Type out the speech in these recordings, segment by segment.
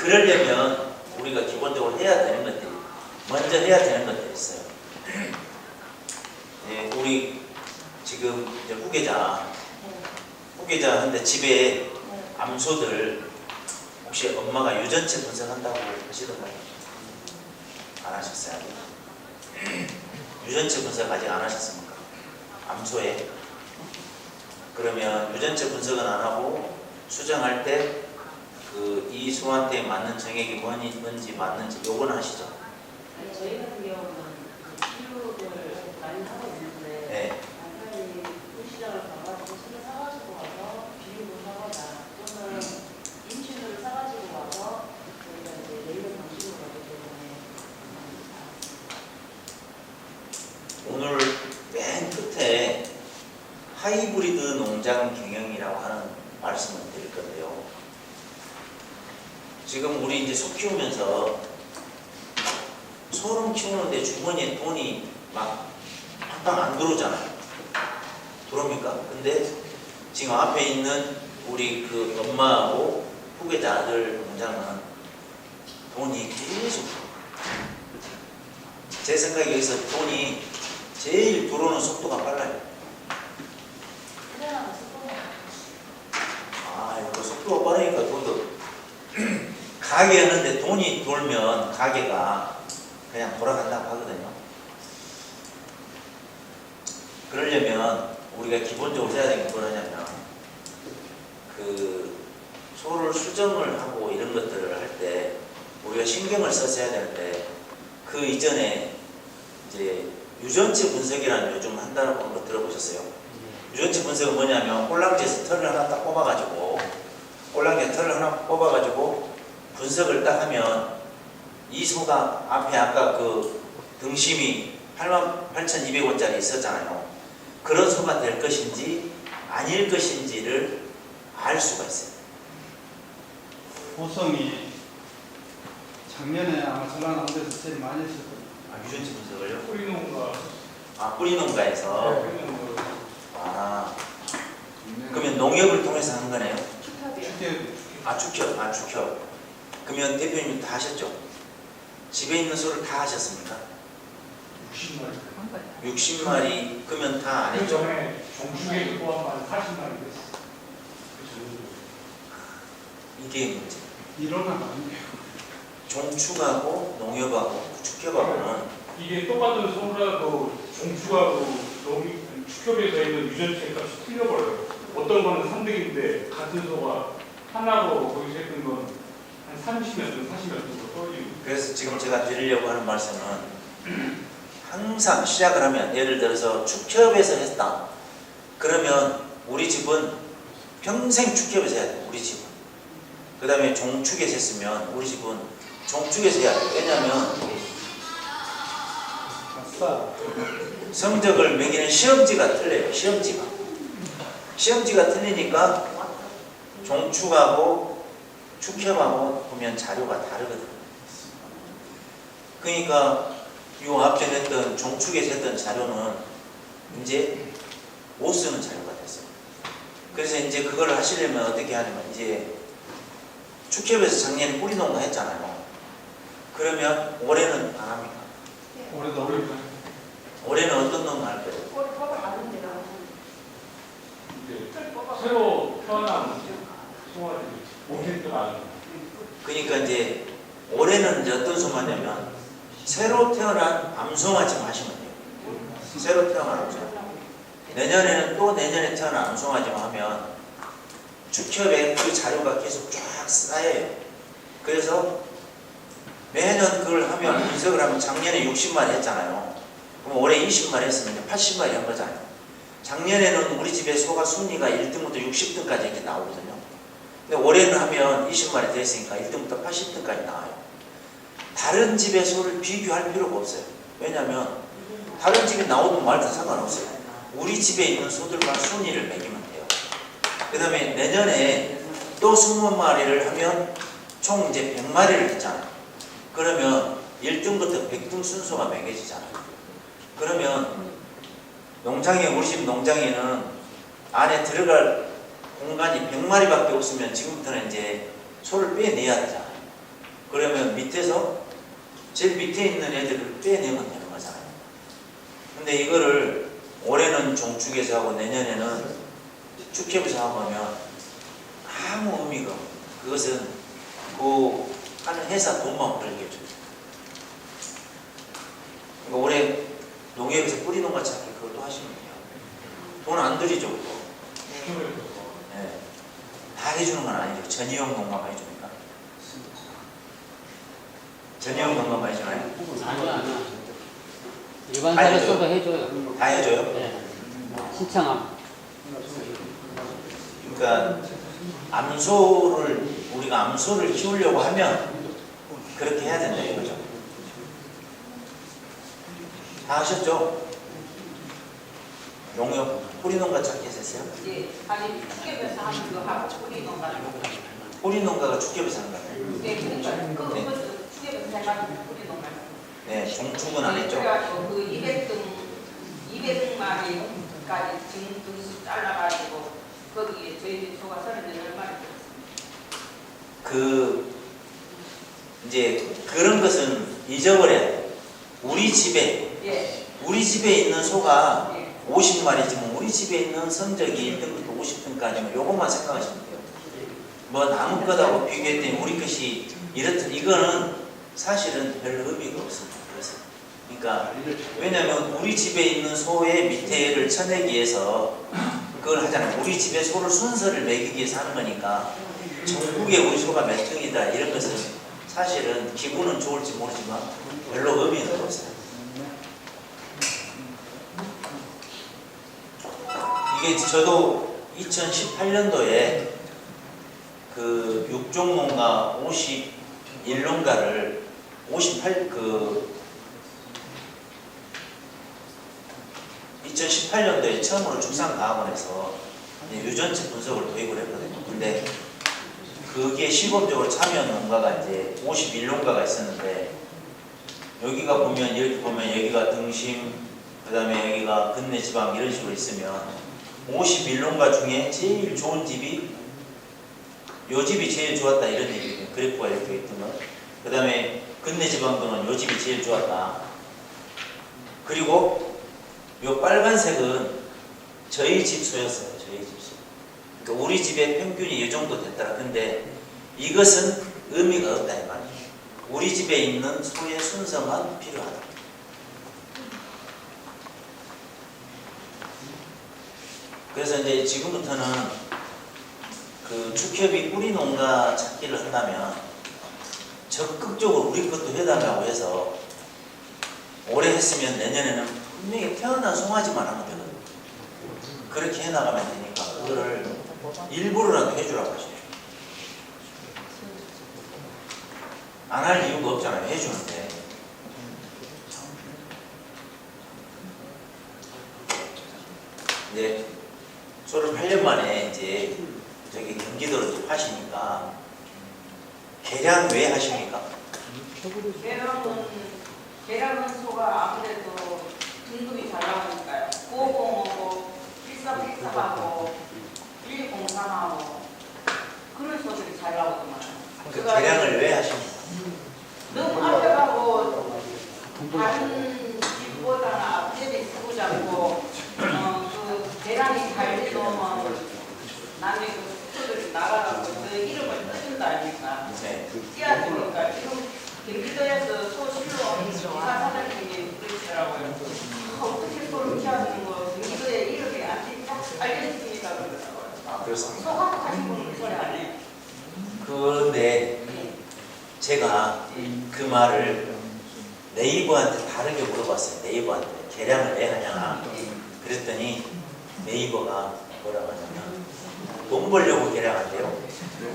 그러려면 우리가 기본적으로 해야 되는 것들이, 먼저 해야 되는 것들이 있어요. 네, 우리 지금 이제 후계자한테 집에 암소들 혹시 엄마가 유전체 분석한다고 하시던가요? 안 하셨어요? 유전체 분석 아직 안 하셨습니까? 암소에? 그러면 유전체 분석은 안 하고 수정할 때 이 소한테 맞는 정액이 뭔지 맞는지 요거는 하시죠? 아니, 저희 같은 경우는 비교를 많이 하고 있는데 네. 남편이 시장을 가가지고 술을 사가지고 와서 비유를 사거나 또는 임신을 사가지고 와서 저희가 이제 내는 방식으로 가기 때문에 오늘 맨 끝에 하이브리드 농장 경영이라고 하는 말씀을 드릴 건데요. 지금 우리 이제 소 키우면서 소를 키우는데 주머니에 돈이 막 팡팡 안 들어오잖아요. 들어옵니까? 근데 지금 앞에 있는 우리 그 엄마하고 후계자 아들 농장은 돈이 계속 제 생각에 여기서 돈이 제일 들어오는 속도가 빨라요. 이거 속도가 빠르니까 돈도 가게 하는데 돈이 돌면 가게가 그냥 돌아간다고 하거든요. 그러려면 우리가 기본적으로 해야 되는 게 뭐냐면 그 소를 수정을 하고 이런 것들을 할 때 우리가 신경을 써서 해야 되는데 그 이전에 이제 유전체 분석이라는 요즘 한다는 거 들어보셨어요? 유전체 분석은 뭐냐면 꼴랑지에서 털을 하나 딱 뽑아가지고 꼴랑지에 털을 하나 뽑아가지고 분석을 딱 하면 이 소가 앞에 아까 그 등심이 88,200원짜리 있었잖아요. 그런 소가 될 것인지 아닐 것인지를 알 수가 있어요. 보성이 작년에 아마 전라남도 데서 제일 많이 했었거든요. 유전체 분석을요? 뿌리 농가. 뿌리 농가에서. 뿌리 농가. 그러면 농협을 통해서 한 거네요? 축협. 축협. 그러면 대표님 다 하셨죠? 집에 있는 소를 다 하셨습니까? 60마리. 60마리. 그러면 다 안 했죠? 전에 종축에 포함한 40마리 됐어요. 이게 문제. 이론은 아니에요. 종축하고 농협하고 축협하고는 이게 똑같은 소라도 종축하고 축협에서 있는 유전체 값이 틀려버려요. 어떤 거는 3등인데 같은 소가 하나로 거기서 했던 건 한 30몇 등, 40몇 등으로 떨어지고. 그래서 지금 제가 드리려고 하는 말씀은 항상 시작을 하면 예를 들어서 축협에서 했다. 그러면 우리 집은 평생 축협에서 해야 돼. 우리 집은. 그 다음에 종축에서 했으면 우리 집은 종축에서 해야 돼. 왜냐면 성적을 매기는 시험지가 틀려요. 시험지가 틀리니까 종축하고 축협하고 보면 자료가 다르거든요. 그러니까 요 앞전 했던 종축에서 했던 자료는 이제 못 쓰는 자료가 됐어요. 그래서 이제 그걸 하시려면 어떻게 하냐면 이제 축협에서 작년에 뿌리 농가 했잖아요. 그러면 올해는 안 합니까? 올해는 어떤 농가 할 거예요? 새로 태어난 소아들이 못했던 아이. 그러니까 이제 올해는 이제 어떤 소마냐면 새로 태어난 암소만 지금 하시면 돼요. 새로 태어난 암소. 내년에는 또 내년에 태어난 암소만 하면 축협에 그 자료가 계속 쫙 쌓여요. 그래서 매년 그걸 하면 분석을 하면 작년에 60마리 했잖아요. 그럼 올해 20마리 했으면 80마리 한 거잖아요. 작년에는 우리 집에 소가 순위가 1등부터 60등까지 이렇게 나오거든요. 근데 올해는 하면 20마리 됐으니까 1등부터 80등까지 나와요. 다른 집의 소를 비교할 필요가 없어요. 왜냐하면 다른 집이 나오든 말든 상관없어요. 우리 집에 있는 소들만 순위를 매기면 돼요. 그 다음에 내년에 또 20마리를 하면 총 이제 100마리를 했잖아요. 그러면 1등부터 100등 순서가 매겨지잖아요. 그러면 농장에, 우리 집 농장에는 안에 들어갈 공간이 100마리밖에 없으면 지금부터는 이제 소를 빼내야 되잖아요. 그러면 밑에서 제일 밑에 있는 애들을 빼내면 되는 거잖아요. 근데 이거를 올해는 종축에서 하고 내년에는 축협에서 하고 하면 아무 의미가 없어요. 그것은 그 하는 회사 돈만 벌게 해줘요. 그러니까 올해 농협에서 뿌리 농가 찾기 그것도 하시면 돼요. 돈 안 들이죠. 그거. 네. 다 해주는 건 아니죠. 전희영 농가만 해줍니까? 전희영 농가만 해주나요? 아니요. 일반 사례서도 해줘요. 다 해줘요? 네. 신청하면. 그러니까 암소를 우리가 암소를 키우려고 하면 그렇게 해야 된다 이거죠. 다 하셨죠? 농협 뿌리농가 찾기 했어요? 예, 아니 축협에서 하는 거 하고 뿌리 농가를 하고. 뿌리농가가 축협에서 하는 거예요? 네, 그러니까 그것도 축협에서 해가지고 뿌리 농가. 네, 종축은 안 했죠? 그래가지고 그 200마리까지 등수 잘라가지고 거기에 저희 소가 38마리. 이제 그런 것은 잊어버려야 돼요. 우리 집에 예, 있는 소가 예. 50마리지만 우리 집에 있는 성적이 1등부터 50등까지면 요것만 생각하시면 돼요. 뭐 남의 것하고 비교했더니 우리 것이 이렇든 이거는 사실은 별 의미가 없습니다. 그래서 그러니까 왜냐하면 우리 집에 있는 소의 밑에를 쳐내기 위해서 그걸 하잖아요. 우리 집에 소를 순서를 매기기 위해서 하는 거니까 전국에 우리 소가 몇 등이다 이런 것은 사실은 기분은 좋을지 모르지만 별로 의미는 없어요. 이게 저도 2018년도에 그 육종농가 51농가를 2018년도에 처음으로 축산과학원에서 유전체 분석을 도입을 했거든요. 근데 그게 시범적으로 참여한 농가가 이제 51농가가 있었는데 여기가 보면 이렇게 보면 여기가 등심, 그 다음에 여기가 근내 지방 이런 식으로 있으면 51농가 중에 제일 좋은 집이 요 집이 제일 좋았다 이런 얘기거든요. 그래프가 이렇게 있던 그 다음에 근내 지방도는 요 집이 제일 좋았다. 그리고 요 빨간색은 저희 집 소였어요. 저희 집 소. 그러니까 우리 집의 평균이 이 정도 됐더라. 근데 이것은 의미가 없다 이 말이에요. 우리 집에 있는 소의 순서만 필요하다. 그래서 이제 지금부터는 그 축협이 뿌리 농가 찾기를 한다면 적극적으로 우리 것도 해달라고 해서 올해 했으면 내년에는 분명히 태어난 송아지만 하면 되거든요. 그렇게 해나가면 되니까 그거를 일부러라도 해주라고 하시죠. 안 할 이유가 없잖아요. 해주는데. 이제 소를 8년 만에 이제 저기 경기도로 이제 파시니까 개량 왜 하십니까? 계량은 소가 아무래도 등급이 잘 나오니까요. 950하고 1313하고 1203하고 그런 소들이 잘 나오더만. 그 개량을 왜 하십니까? 너무 앞에 가고 다른 집보다는 앞집이 쓰고 잡고 그 계량이 잘 되면 나중에 그 소들이 나가가고 그 이름을 떠준다 아닙니까? 네. 띄어주니까 지금 경기도에서 소실로 기사 사장님이 그러시더라고요. 어떻게 소를 키워주는 거 경기도에 이름이 알려졌습니까? 그러더라고요. 아, 그렇습니다. 소하고 가신 분은 그 소리 안 해요. 그런데 제가 그 말을 네이버한테 다르게 물어봤어요. 네이버한테 개량을 왜 하냐 그랬더니 네이버가 뭐라고 하냐면 돈 벌려고 개량한대요.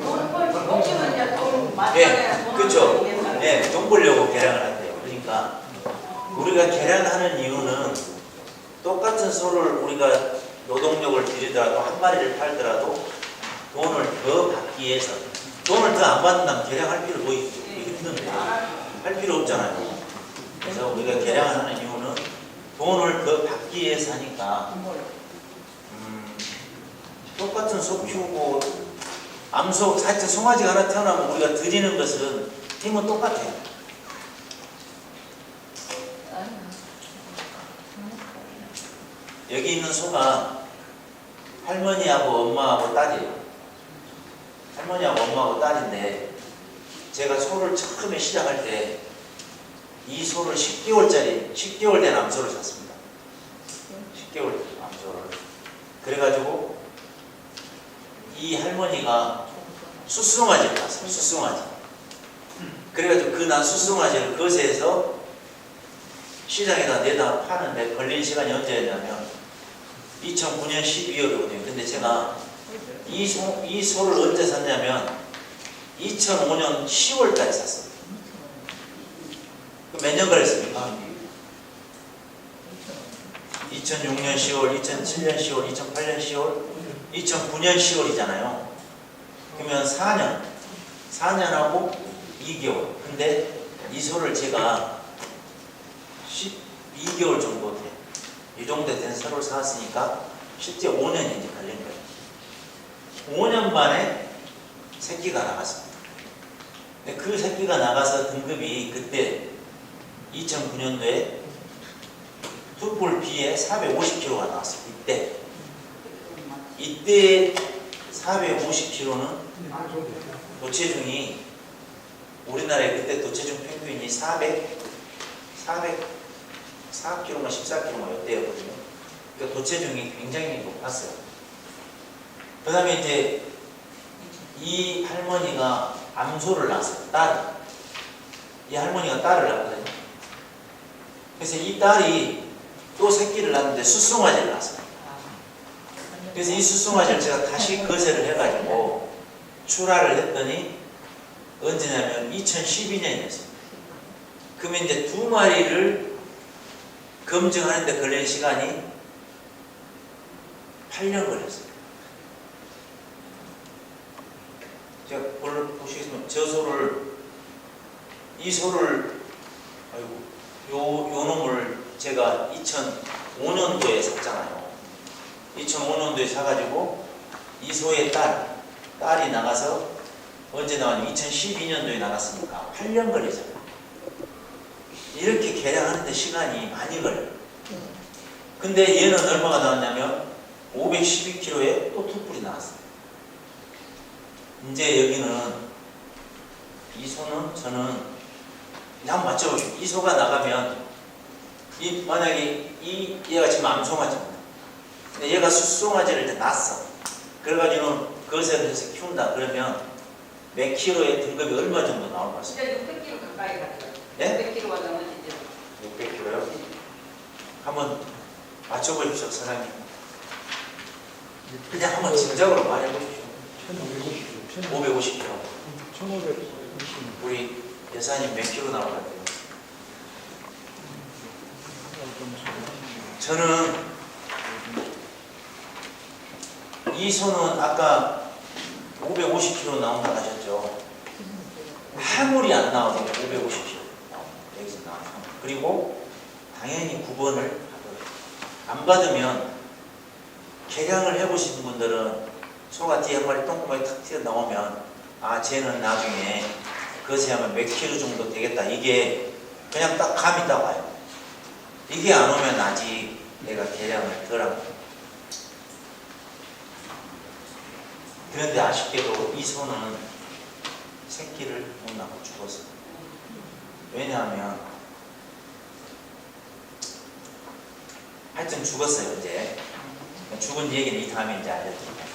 돈 먹기는 이제 돈 많이 네, 그렇죠. 네, 돈 벌려고 개량을 한대요. 그러니까 우리가 개량하는 이유는 똑같은 소를 우리가 노동력을 들이더라도 한 마리를 팔더라도 돈을 더 받기 위해서 돈을 더 안 받는다면 개량할 필요 뭐 있죠? 힘든데 할 필요 없잖아요. 그래서 우리가 개량을 하는 이유는 돈을 더 받기 위해서 하니까 똑같은 소 키우고 암소 하여튼 송아지가 하나 태어나면 우리가 드리는 것은 힘은 똑같아요. 여기 있는 소가 할머니하고 엄마하고 딸이에요. 할머니하고 엄마하고 딸인데 제가 소를 처음에 시작할 때 이 소를 10개월 된 암소를 샀습니다. 10개월 된 암소를. 그래가지고 이 할머니가 숫송아지를 낳았어요. 숫송아지. 그래가지고 그 난 숫송아지를 거세에서 시장에다 내다 파는데 걸린 시간이 언제였냐면 2009년 12월이거든요. 근데 제가 이 소를 언제 샀냐면 2005년 10월 달에 샀어요. 몇 년 걸렸습니까? 2006년 10월, 2007년 10월, 2008년 10월, 2009년 10월이잖아요. 그러면 4년하고 2개월. 근데 이 소를 제가 12개월 정도 돼. 이 정도 된 소를 사왔으니까 실제 5년이 이제 걸린 거예요. 5년 만에 새끼가 나갔습니다. 근데 그 새끼가 나가서 등급이 그때 2009년도에 투뿔 B에 450kg가 나왔어요. 이때 450kg는 도체중이 우리나라에 그때 도체중 평균이 404kg만 14kg만 이때였거든요. 그러니까 도체중이 굉장히 높았어요. 그 다음에 이제 이 할머니가 암소를 낳았어요. 딸. 이 할머니가 딸을 낳았거든요. 그래서 이 딸이 또 새끼를 낳았는데 숫송아지를 낳았어요. 그래서 이 숫송아지를 제가 다시 거세를 해가지고 출하를 했더니 언제냐면 2012년이었어요. 그러면 이제 두 마리를 검증하는데 걸린 시간이 8년 걸렸어요. 제가 보시겠지만 이 소를 요 놈을 제가 2005년도에 샀잖아요. 2005년도에 사가지고 이 소의 딸이 나가서 언제 나왔냐면 2012년도에 나갔으니까 8년 걸리잖아요. 이렇게 개량하는데 시간이 많이 걸려요. 근데 얘는 얼마가 나왔냐면 512kg에 또 투뿔이 나왔어요. 이제 여기는 이 소는 저는 한번 맞춰보시오. 이 소가 나가면 만약에 얘가 지금 암송아지입니다. 근데 얘가 숫송아지를 이제 낳았어. 그래가지고 거세를 해서 키운다. 그러면 몇 킬로의 등급이 얼마 정도 나올 것 같습니다. 진짜 600kg 가까이 갔어요. 네? 600kg가 넘어지죠. 600kg요? 한번 맞춰보십시오, 사장님. 그냥 한번 짐작으로 말해보십시오. 550kg. 1550. 우리 여사님 몇 킬로 나올 것 같아요? 저는 이 소는 아까 550kg 나온다 하셨죠? 하물이 안 나오네요. 550kg 여기서 나와요. 그리고 당연히 9번을 안 받으면 개량을 해보시는 분들은 소가 뒤에 한 마리 똥구멍이 탁 튀어나오면 아 쟤는 나중에 거세하면 몇 킬로 정도 되겠다. 이게 그냥 딱 감이 딱 와요. 이게 안 오면 아직 내가 개량을 덜 하고. 그런데 아쉽게도 이 소는 새끼를 못 낳고 죽었어요. 왜냐하면 하여튼 죽었어요. 이제 죽은 얘기는 이 다음에 이제 알려드릴게요.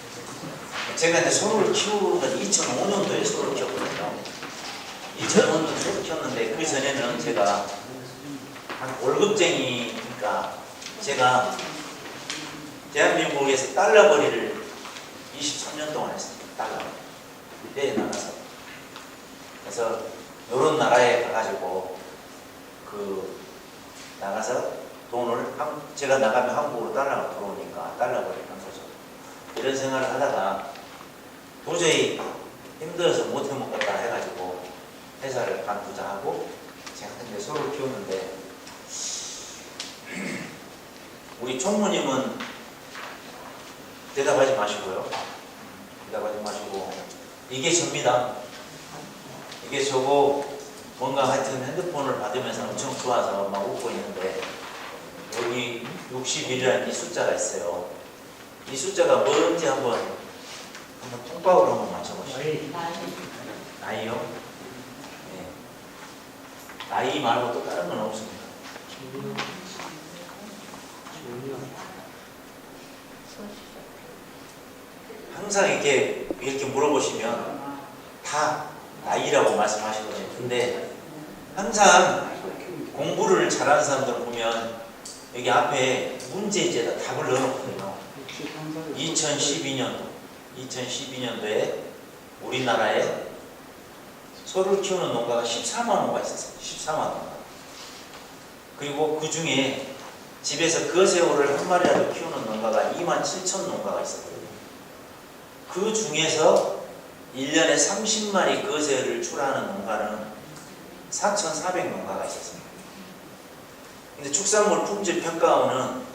제가 이제 소를 키우는 건 2005년도에 소를 키웠거든요. 2005년도에 소를 키웠는데 그 전에는 제가 한 월급쟁이니까 제가 대한민국에서 달러벌이를 23년 동안 했습니다. 달러벌이. 대회에 나가서. 그래서 요런 나라에 가가지고 나가서 돈을 제가 나가면 한국으로 달러가 들어오니까 달러벌이 한 거죠. 이런 생활을 하다가 도저히 힘들어서 못 해먹겠다 해가지고 회사를 반투자하고 제가 근데 소를 키우는데 우리 총무님은 대답하지 마시고요. 대답하지 마시고 이게 접니다. 이게 저고 뭔가 하여튼 핸드폰을 받으면서 엄청 좋아서 막 웃고 있는데 여기 61이라는 이 숫자가 있어요. 이 숫자가 뭔지 한번 통박으로 한번 맞춰보시죠. 나이요? 네. 나이 말고 또 다른 건 없습니다. 항상 이렇게 물어보시면 다 나이라고 말씀하시거든요. 근데 항상 공부를 잘하는 사람들 보면 여기 앞에 문제지에다 답을 넣어놓거든요. 2012년도에 우리나라에 소를 키우는 농가가 14만 호가 있었어요. 14만 호가. 그리고 그 중에 집에서 거새우를 한 마리라도 키우는 농가가 2만 7천 농가가 있었거든요. 그 중에서 1년에 30마리 거새우를 출하하는 농가는 4,400 농가가 있었습니다. 근데 축산물 품질 평가원은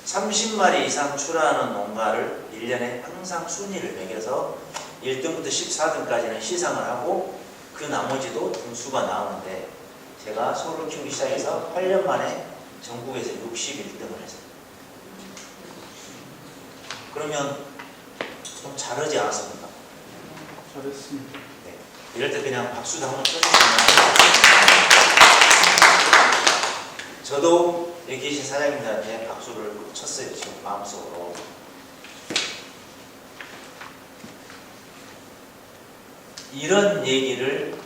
30마리 이상 출하하는 농가를 1년에 항상 순위를 매겨서 1등부터 14등까지는 시상을 하고 그 나머지도 등수가 나오는데 제가 소를 키우기 시작해서 8년 만에 전국에서 61등을 했어요. 그러면 좀 잘하지 않았습니까? 잘했습니다. 네. 이럴 때 그냥 박수도 한번 쳐주시면 저도 여기 계신 사장님들한테 박수를 쳤어요. 지금 마음속으로. 이런 얘기를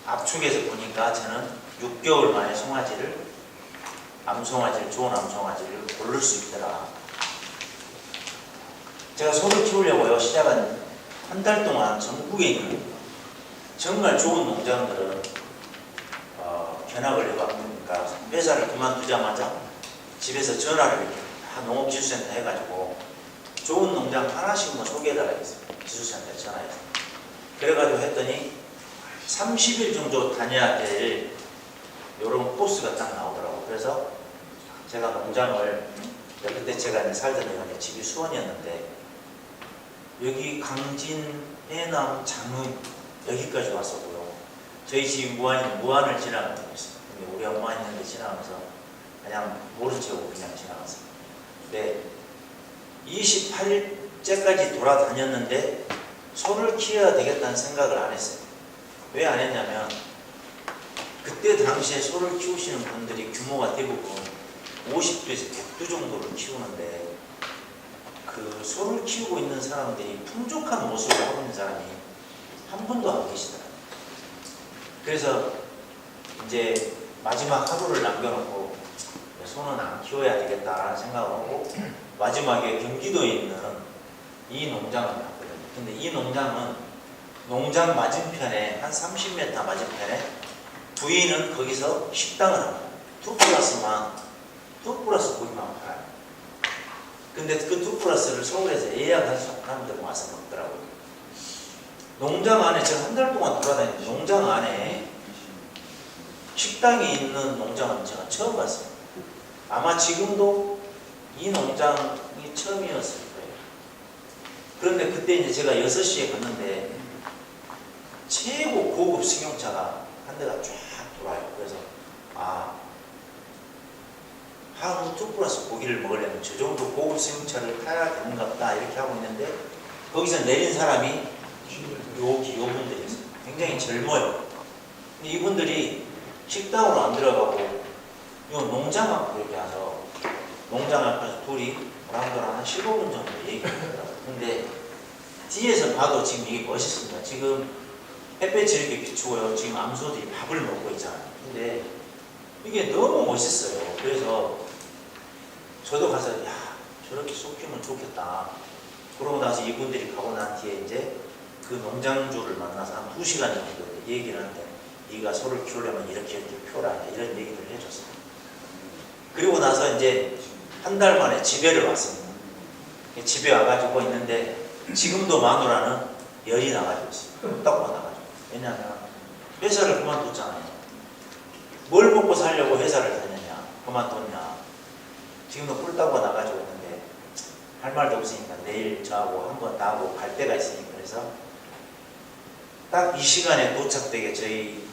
압축해서 보니까 저는 6개월 만에 송아지를 좋은 암송아지를 고를 수 있더라. 제가 소를 키우려고요. 시작한 한 달 동안 전국에 있는 정말 좋은 농장들은 견학을 해봤으니까 회사를 그만두자마자 집에서 전화를 이렇게 다 농업기술센터 해가지고 좋은 농장 하나씩 소개해달라고 했어요. 기술센터에 전화해서. 그래가지고 했더니 30일 정도 다녀야 될 이런 코스가 딱 나오더라고요. 그래서 제가 농장을 그때 제가 이제 살던 데가 집이 수원이었는데 여기 강진, 해남, 장흥 여기까지 왔었고요. 저희 집이 무안을 지나가고 있어요. 근데 우리 엄마 있는데 지나가면서 그냥 모른 척하고 그냥 지나갔어요. 근데 28일째까지 돌아다녔는데 소를 키워야 되겠다는 생각을 안 했어요. 왜 안 했냐면 그때 당시에 소를 키우시는 분들이 규모가 대부분 50두에서 100두 정도를 키우는데 그 소를 키우고 있는 사람들이 풍족한 모습을 하고 있는 사람이 한 분도 안 계시더라고요. 그래서 이제 마지막 하루를 남겨놓고 소는 안 키워야 되겠다라는 생각을 하고 마지막에 경기도에 있는 이 농장을 갔거든요. 근데 이 농장은 농장 맞은편에 한 30m 맞은편에 부인은 거기서 식당을 합니다. 2+1 고기만 팔아요. 근데 그 2+를 서울에서 예약한 사람들 와서 먹더라고요. 농장 안에 제가 한 달 동안 돌아다니는데 농장 안에 식당이 있는 농장은 제가 처음 봤어요. 아마 지금도 이 농장이 처음이었을 거예요. 그런데 그때 이제 제가 6시에 갔는데 최고 고급 승용차가 한 대가 쫙 돌아요. 그래서 한우 2+ 고기를 먹으려면 저 정도 고급 승용차를 타야 되는가 보다 이렇게 하고 있는데 거기서 내린 사람이 요분들이었어요. 굉장히 젊어요. 근데 이분들이 식당으로 안 들어가고 요 농장 앞으로 이렇게 와서 농장 앞에서 둘이 한 15분 정도 얘기를 하더라고요. 근데 뒤에서 봐도 지금 이게 멋있습니다. 지금 햇볕이 이렇게 비추고요. 지금 암소들이 밥을 먹고 있잖아요. 근데 이게 너무 멋있어요. 그래서 저도 가서 저렇게 소 키우면 좋겠다. 그러고 나서 이분들이 가고 난 뒤에 이제 그 농장주를 만나서 한 2시간 정도 얘기를 하는데 네가 소를 키우려면 이렇게 키워라 이런 얘기를 해줬어요. 그리고 나서 이제 한 달 만에 집에를 왔습니다. 집에 와가지고 있는데 지금도 마누라는 열이 나가지고 있어요. 딱 나가지고. 왜냐하면 회사를 그만뒀잖아요. 뭘 먹고 살려고 회사를 다녔냐, 그만뒀냐. 지금도 꿀따고 나가지고 있는데 할 말도 없으니까 내일 저하고 한번 나하고 갈 때가 있으니까 그래서 딱 이 시간에 도착되게 저희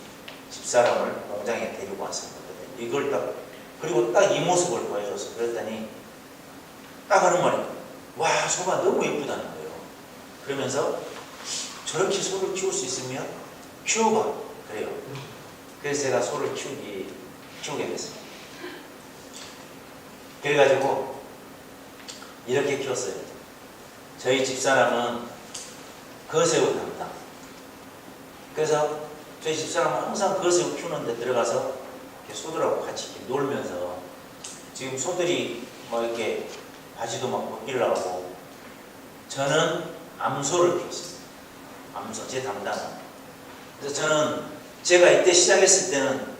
집사람을 농장에 데리고 왔습니다. 이걸 딱 그리고 딱 이 모습을 보여줘서 그랬더니 딱 하는 말이 와 소가 너무 예쁘다는 거예요. 그러면서 저렇게 소를 키울 수 있으면 키워봐 그래요. 그래서 제가 소를 키우게 됐습니다. 그래가지고 이렇게 키웠어요. 저희 집사람은 거새우 담당. 그래서 저희 집사람은 항상 거새우 키우는 데 들어가서 이렇게 소들하고 같이 이렇게 놀면서 지금 소들이 뭐 이렇게 바지도 막 벗기려 하고 저는 암소를 키웠습니다. 암소 제 담당은. 그래서 저는 제가 이때 시작했을 때는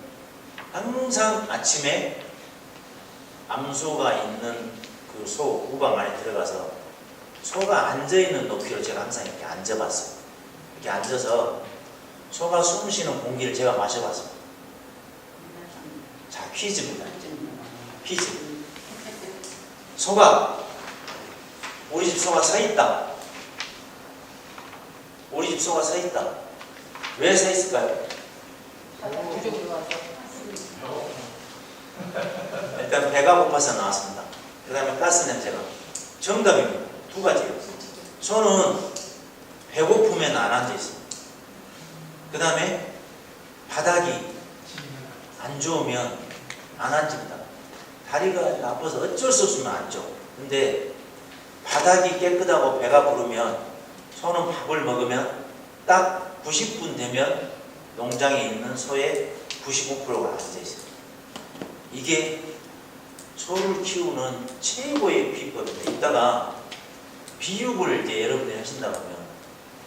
항상 아침에 암소가 있는 그 소 우방 안에 들어가서 소가 앉아있는 높이로 제가 항상 이렇게 앉아봤어요. 이렇게 앉아서 소가 숨 쉬는 공기를 제가 마셔봤습니다. 자, 퀴즈입니다. 퀴즈. 우리 집 소가 서 있다. 우리 집 소가 서 있다. 왜 서 있을까요? 부족이 와서. 일단 배가 고파서 나왔습니다. 그 다음에 가스 냄새가. 정답입니다. 두 가지예요. 소는 배고프면 안 앉아 있습니다. 그 다음에 바닥이 안 좋으면 안 앉습니다. 다리가 아파서 어쩔 수 없으면 앉죠. 근데 바닥이 깨끗하고 배가 부르면 소는 밥을 먹으면 딱 90분 되면 농장에 있는 소의 95%가 앉아 있어요. 이게 소를 키우는 최고의 비법입니다. 이따가 비육을 이제 여러분들이 하신다고 하면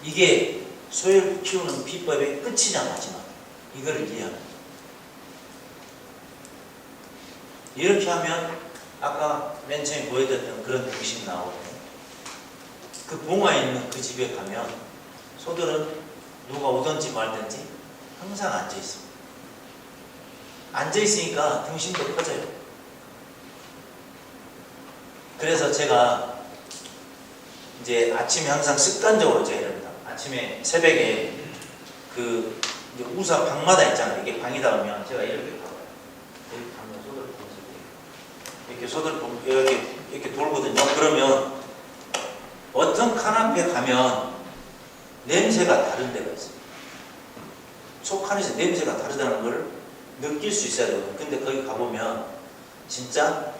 이게 소를 키우는 비법의 끝이자 마지막. 이거를 이해하는. 이렇게 하면 아까 맨 처음에 보여드렸던 그런 등심이 나오거든요. 그 봉화에 있는 그 집에 가면 소들은 누가 오든지 말든지 항상 앉아 있습니다. 앉아 있으니까 등심도 커져요. 그래서 제가 이제 아침에 항상 습관적으로 제가 이럽니다. 아침에 새벽에 그 이제 우사 방마다 있잖아요. 이게 방이 닿으면 제가 이렇게 가봐요. 이렇게 가면 소들 보면서 이렇게 소들 보면 이렇게 돌거든요. 그러면 어떤 칸 앞에 가면 냄새가 다른 데가 있어요. 소 칸에서 냄새가 다르다는 걸 느낄 수 있어야 되거든요. 근데 거기 가보면 진짜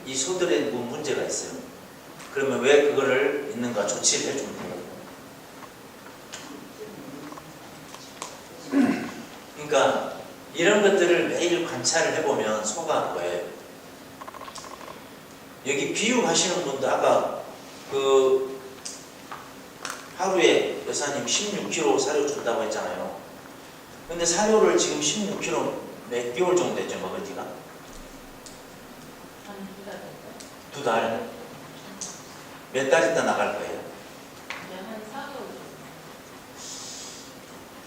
이 소들의 문제가 있어요. 그러면 왜 그거를 있는가 조치를 해주면 돼요. 그러니까 이런 것들을 매일 관찰을 해보면 소가 뭐예요? 여기 비육하시는 분도 아까 그 하루에 여사님 16kg 사료 준다고 했잖아요. 근데 사료를 지금 16kg 몇 개월 정도 됐죠, 먹은 지가? 두 달? 몇 달 있다 나갈 거예요? 한 4개월.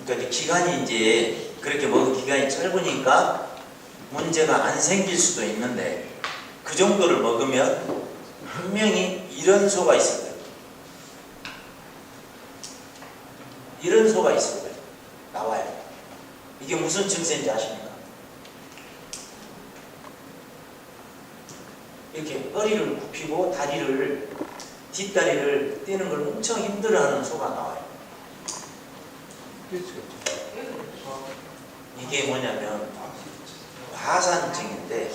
그러니까 이제 기간이 이제 그렇게 먹은 기간이 짧으니까 문제가 안 생길 수도 있는데 그 정도를 먹으면 분명히 이런 소가 있을 거예요. 이런 소가 있을 거예요. 나와요. 이게 무슨 증세인지 아십니까? 이렇게 허리를 굽히고 뒷다리를 떼는 걸 엄청 힘들어하는 소가 나와요. 이게 뭐냐면 과산증인데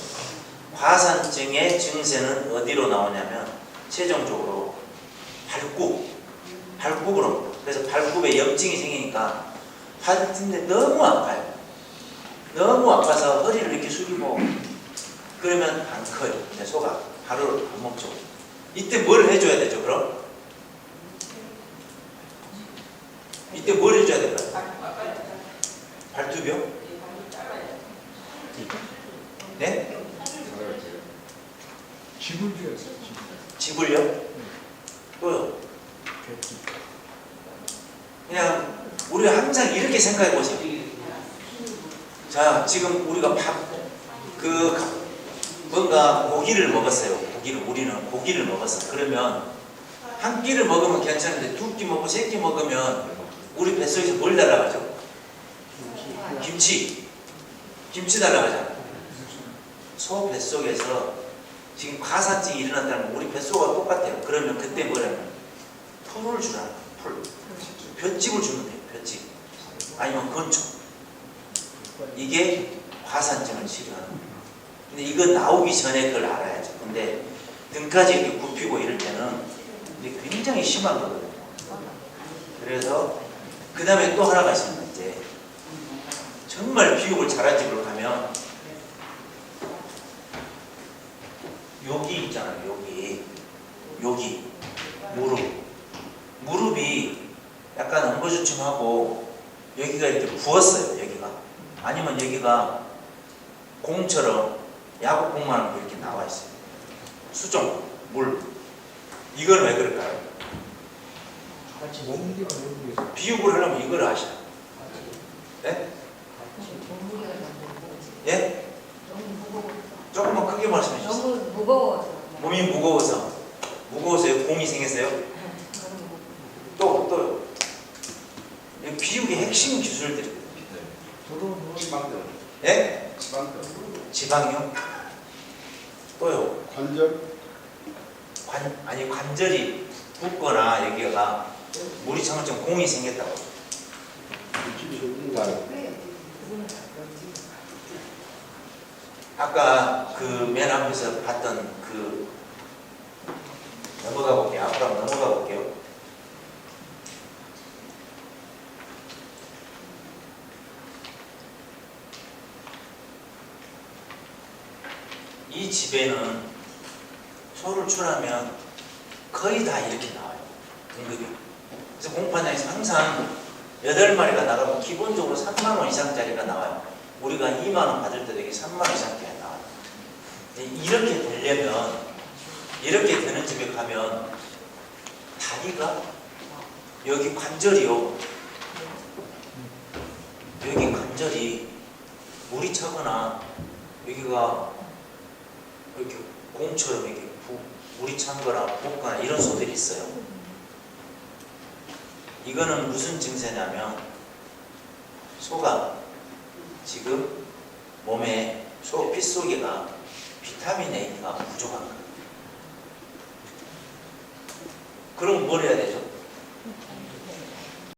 과산증의 증세는 어디로 나오냐면 최종적으로 발굽으로 옵니다. 그래서 발굽에 염증이 생기니까 발인데 너무 아파요. 너무 아파서 허리를 이렇게 숙이고 그러면 안 커요. 근데 소가 바로 안 먹죠. 이때 뭘 해줘야 되죠, 그럼? 이때 뭘 해줘야 될까요? 발투비요? 네? 집을 줘야죠. 집을요? 또요? 그냥 우리가 항상 이렇게 생각해 보세요. 자, 지금 우리가 뭔가 고기를 먹었어요. 우리는 고기를 먹었어. 그러면 한 끼를 먹으면 괜찮은데 두 끼 먹고 세 끼 먹으면 우리 뱃속에서 뭘 날아가죠? 김치. 김치 달라고 하잖아. 소 뱃속에서 지금 과사증이 일어났다는 거 우리 뱃속과 똑같아요. 그러면 그때 뭐냐면 풀을 주라는 거야. 풀. 볏짚을 주면 돼요. 볏짚. 아니면 건초. 이게 화산증을 치료하는 거예요. 근데 이거 나오기 전에 그걸 알아야죠. 근데 등까지 이렇게 굽히고 이럴 때는 이게 굉장히 심한 거거든요. 그래서 그 다음에 또 하나가 있습니다. 이제 정말 비육을 잘한 집으로 가면 여기 있잖아요. 여기 무릎이 약간 엉거주춤하고 여기가 이렇게 부었어요. 여기가 아니면 여기가 공처럼 야구공만 이렇게 나와 있어요. 수종 물 이건 왜 그럴까요? 비육을 하려면 이걸 아셔. 네? 예? 조금만 크게 말씀해 주세요. 너무 무거워서. 몸이 무거워서요. 공이 생겼어요. 또 이 비육의 핵심 기술들이 저도 지방들. 예? 지방들. 지방요? 또요. 관절. 관절이 붓거나 여기가 물이 차면 좀 공이 생겼다고. 아까 그 맨 앞에서 봤던 그 넘어가 볼게요. 앞으로 한번 넘어가 볼게요. 이 집에는 소를 출하면 거의 다 이렇게 나와요. 등급이. 그래서 공판장에서 항상 8마리가 나가면 기본적으로 3만 원 이상짜리가 나와요. 우리가 2만 원 받을 때도 이게 3만 원 이상짜리 나와요. 이렇게 되려면 이렇게 되는 집에 가면 다리가 여기 관절이요. 여기 관절이 물이 차거나 여기가 이렇게 공처럼 이렇게 물이 찬 거나 붓거나 이런 소들이 있어요. 이거는 무슨 증세냐면 소가 지금 몸에 소 핏속에가 비타민 A가 부족한 거예요. 그럼 뭘 해야 되죠?